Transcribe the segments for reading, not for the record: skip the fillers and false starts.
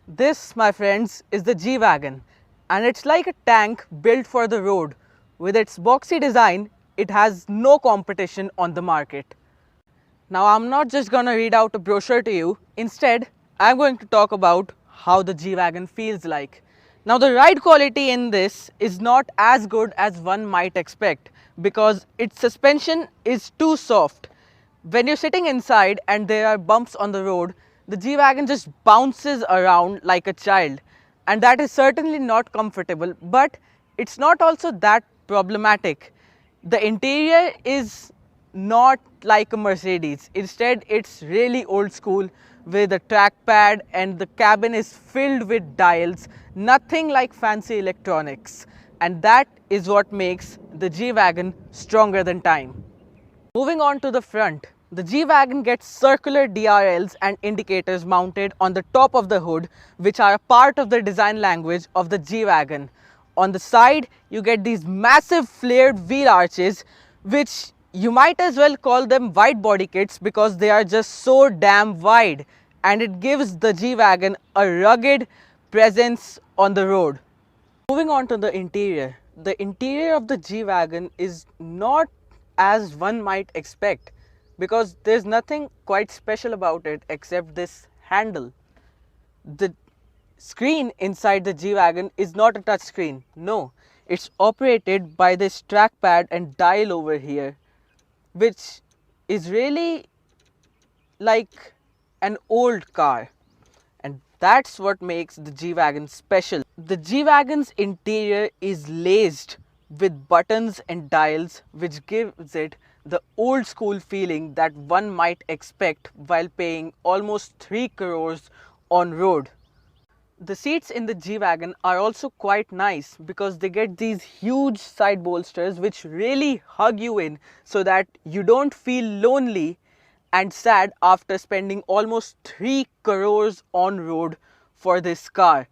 This, my friends, is the G Wagon, and it's like a tank built for the road. With its boxy design, it has no competition on the market. Now, I'm not just gonna read out a brochure to you. Instead, I'm going to talk about how the G Wagon feels like. Now, the ride quality in this is not as good as one might expect because its suspension is too soft. When you're sitting inside and there are bumps on the road, the G Wagon just bounces around like a child, and that is certainly not comfortable, but it's not also that problematic. The interior is not like a Mercedes. Instead, it's really old school with a trackpad, and the cabin is filled with dials, nothing like fancy electronics. And that is what makes the G Wagon stronger than time. Moving on to the front, the G Wagon gets circular DRLs and indicators mounted on the top of the hood, which are a part of the design language of the G Wagon. On the side, you get these massive flared wheel arches, which you might as well call them wide body kits because they are just so damn wide, and it gives the G Wagon a rugged presence on the road. Moving on to the interior of the G Wagon is not as one might expect because there's nothing quite special about it except this handle. The screen inside the G Wagon is not a touch screen. No, it's operated by this trackpad and dial over here, which is really like an old car, and that's what makes the G Wagon special. The G Wagon's interior is laced with buttons and dials, which gives it the old school feeling that one might expect while paying almost 3 crores on road. The seats in the G Wagon are also quite nice because they get these huge side bolsters which really hug you in so that you don't feel lonely and sad after spending almost 3 crores on road for this car.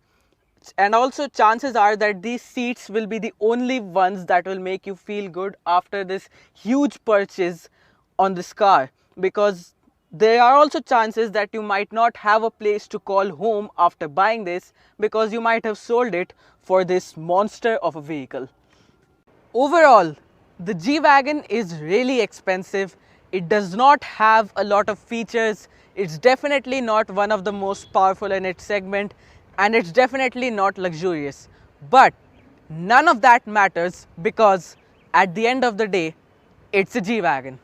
And also, chances are that these seats will be the only ones that will make you feel good after this huge purchase on this car, because there are also chances that you might not have a place to call home after buying this because you might have sold it for this monster of a vehicle. Overall, the G Wagon is really expensive. It does not have a lot of features. It's definitely not one of the most powerful in its segment, and it's definitely not luxurious. But none of that matters because at the end of the day, it's a G Wagon.